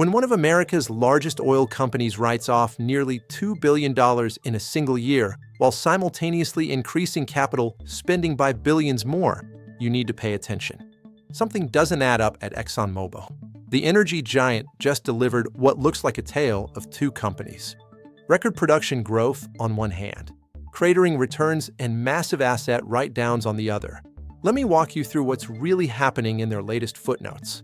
When one of America's largest oil companies writes off nearly $2 billion in a single year while simultaneously increasing capital spending by billions more, you need to pay attention. Something doesn't add up at ExxonMobil. The energy giant just delivered what looks like a tale of two companies. Record production growth on one hand, cratering returns and massive asset write-downs on the other. Let me walk you through what's really happening in their latest footnotes.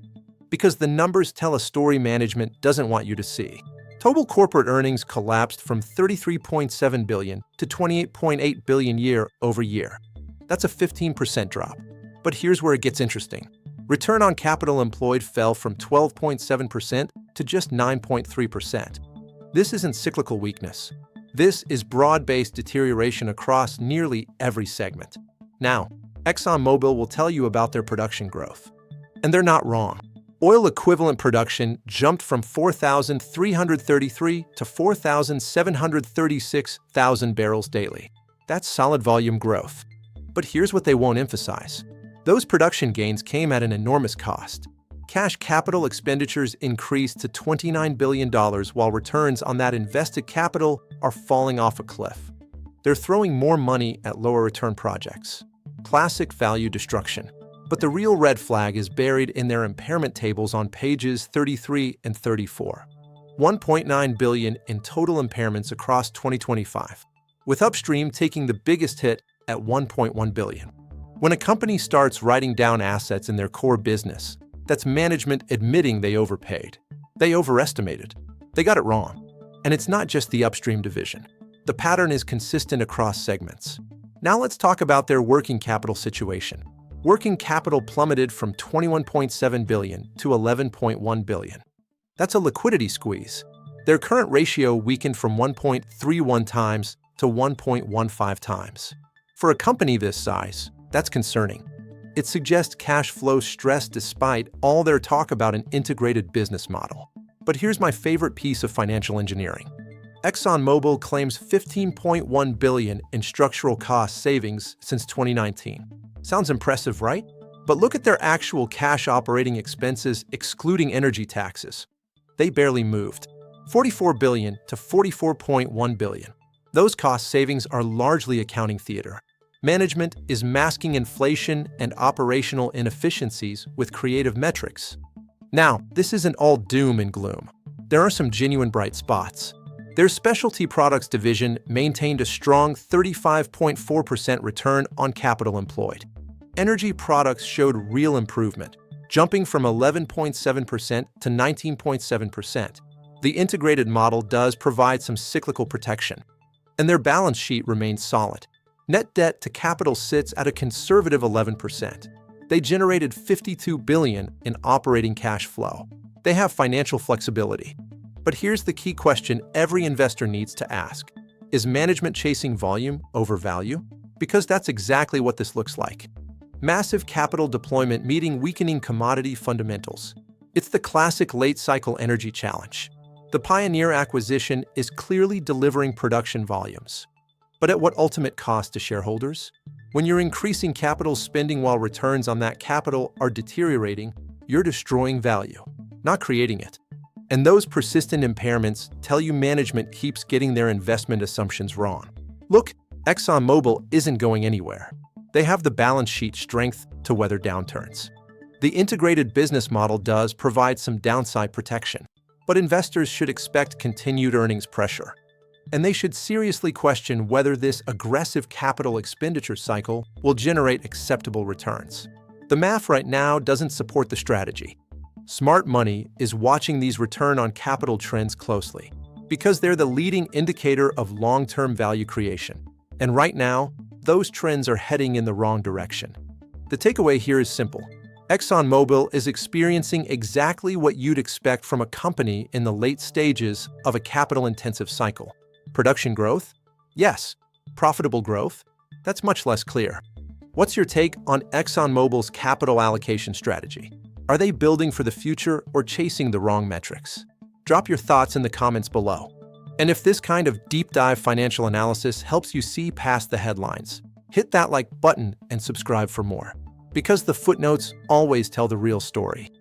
Because the numbers tell a story management doesn't want you to see. Total corporate earnings collapsed from $33.7 billion to $28.8 billion year-over-year. That's a 15% drop. But here's where it gets interesting. Return on capital employed fell from 12.7% to just 9.3%. This isn't cyclical weakness. This is broad-based deterioration across nearly every segment. Now, ExxonMobil will tell you about their production growth. And they're not wrong. Oil equivalent production jumped from 4,333 to 4,736,000 barrels daily. That's solid volume growth. But here's what they won't emphasize. Those production gains came at an enormous cost. Cash capital expenditures increased to $29 billion while returns on that invested capital are falling off a cliff. They're throwing more money at lower return projects. Classic value destruction. But the real red flag is buried in their impairment tables on pages 33 and 34. $1.9 billion in total impairments across 2025, with Upstream taking the biggest hit at $1.1 billion. When a company starts writing down assets in their core business, that's management admitting they overpaid. They overestimated. They got it wrong. And it's not just the Upstream division. The pattern is consistent across segments. Now let's talk about their working capital situation. Working capital plummeted from $21.7 billion to $11.1 billion. That's a liquidity squeeze. Their current ratio weakened from 1.31 times to 1.15 times. For a company this size, that's concerning. It suggests cash flow stress despite all their talk about an integrated business model. But here's my favorite piece of financial engineering. ExxonMobil claims $15.1 billion in structural cost savings since 2019. Sounds impressive, right? But look at their actual cash operating expenses excluding energy taxes. They barely moved. $44 billion to $44.1 billion. Those cost savings are largely accounting theater. Management is masking inflation and operational inefficiencies with creative metrics. Now, this isn't all doom and gloom. There are some genuine bright spots. Their specialty products division maintained a strong 35.4% return on capital employed. Energy products showed real improvement, jumping from 11.7% to 19.7%. The integrated model does provide some cyclical protection, and their balance sheet remains solid. Net debt to capital sits at a conservative 11%. They generated $52 billion in operating cash flow. They have financial flexibility. But here's the key question every investor needs to ask. Is management chasing volume over value? Because that's exactly what this looks like. Massive capital deployment meeting weakening commodity fundamentals. It's the classic late-cycle energy challenge. The Pioneer acquisition is clearly delivering production volumes. But at what ultimate cost to shareholders? When you're increasing capital spending while returns on that capital are deteriorating, you're destroying value, not creating it. And those persistent impairments tell you management keeps getting their investment assumptions wrong. Look, ExxonMobil isn't going anywhere. They have the balance sheet strength to weather downturns. The integrated business model does provide some downside protection, but investors should expect continued earnings pressure. And they should seriously question whether this aggressive capital expenditure cycle will generate acceptable returns. The math right now doesn't support the strategy. Smart money is watching these return on capital trends closely because they're the leading indicator of long-term value creation. And right now, those trends are heading in the wrong direction. The takeaway here is simple. ExxonMobil is experiencing exactly what you'd expect from a company in the late stages of a capital-intensive cycle. Production growth? Yes. Profitable growth? That's much less clear. What's your take on ExxonMobil's capital allocation strategy? Are they building for the future or chasing the wrong metrics? Drop your thoughts in the comments below. And if this kind of deep dive financial analysis helps you see past the headlines, hit that like button and subscribe for more. Because the footnotes always tell the real story.